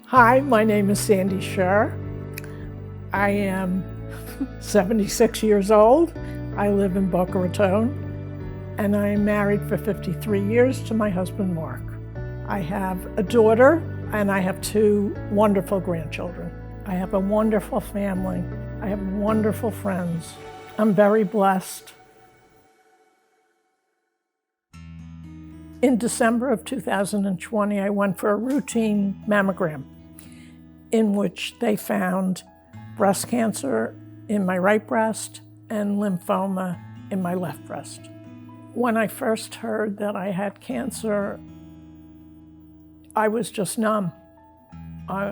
Hi, my name is Sher. I am 76 years old. I live in Boca Raton, and I am married for 53 years to my husband, Mark. I have a daughter, and I have two wonderful grandchildren. I have a wonderful family. I have wonderful friends. I'm very blessed. In December of 2020, I went for a routine mammogram in which they found breast cancer in my right breast and lymphoma in my left breast. When I first heard that I had cancer, I was just numb.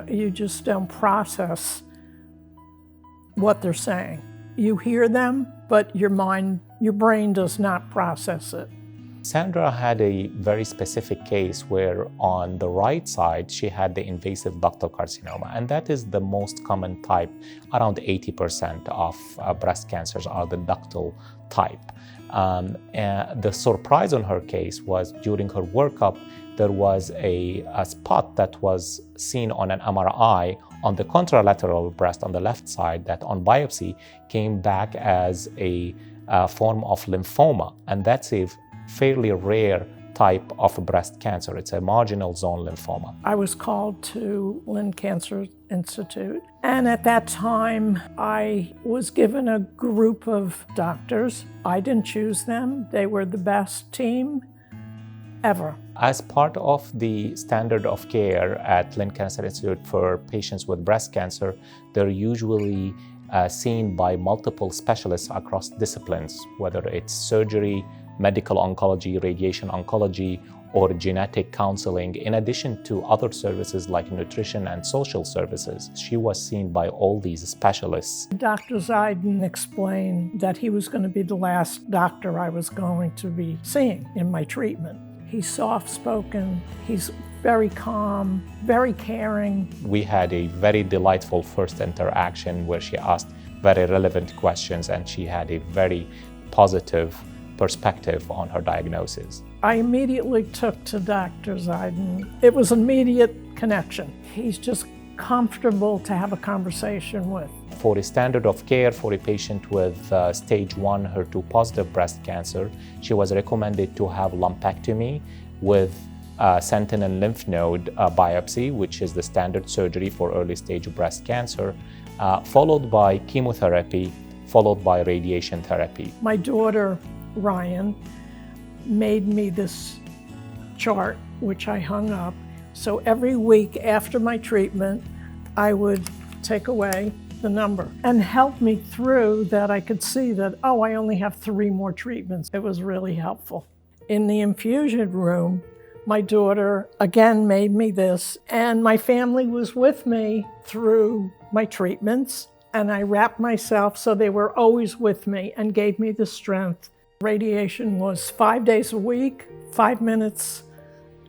You just don't process what they're saying. You hear them, but your brain does not process it. Sandra had a very specific case where on the right side, she had the invasive ductal carcinoma, and that is the most common type. Around 80% of breast cancers are the ductal type. And the surprise on her case was during her workup, there was a spot that was seen on an MRI on the contralateral breast on the left side that on biopsy came back as a form of lymphoma, and that's a fairly rare type of breast cancer. It's a marginal zone lymphoma. I was called to Lynn Cancer Institute, and at that time I was given a group of doctors. I didn't choose them. They were the best team ever. As part of the standard of care at Lynn Cancer Institute for patients with breast cancer, they're usually seen by multiple specialists across disciplines, whether it's surgery, medical oncology, radiation oncology, or genetic counseling, in addition to other services like nutrition and social services. She was seen by all these specialists. Dr. Zeidan explained that he was going to be the last doctor I was going to be seeing in my treatment. He's soft-spoken, he's very calm, very caring. We had a very delightful first interaction where she asked very relevant questions, and she had a very positive perspective on her diagnosis. I immediately took to Dr. Zeidan. It was an immediate connection. He's just comfortable to have a conversation with. For a standard of care for a patient with stage 1 HER2 positive breast cancer, she was recommended to have lumpectomy with sentinel lymph node biopsy, which is the standard surgery for early stage breast cancer, followed by chemotherapy, followed by radiation therapy. My daughter, Ryan, made me this chart, which I hung up. So every week after my treatment, I would take away the number and help me through that. I could see that, oh, I only have 3 more treatments. It was really helpful. In the infusion room, my daughter again made me this, and my family was with me through my treatments, and I wrapped myself so they were always with me and gave me the strength. Radiation was 5 days a week, 5 minutes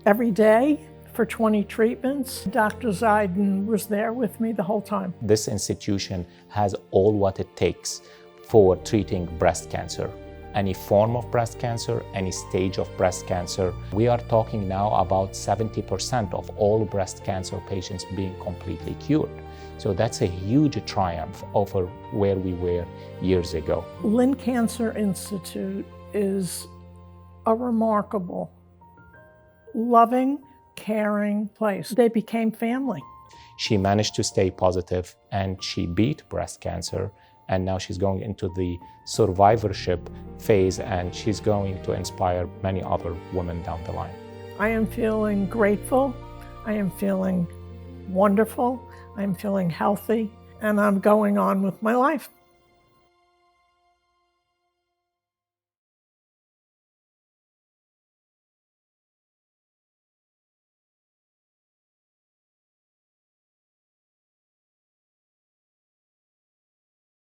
every day for 20 treatments. Dr. Zeidan was there with me the whole time. This institution has all what it takes for treating breast cancer. Any form of breast cancer, any stage of breast cancer. We are talking now about 70% of all breast cancer patients being completely cured. So that's a huge triumph over where we were years ago. Lynn Cancer Institute is a remarkable, loving, caring place. They became family. She managed to stay positive and she beat breast cancer, and now she's going into the survivorship phase, and she's going to inspire many other women down the line. I am feeling grateful. I am feeling wonderful. I'm feeling healthy, and I'm going on with my life.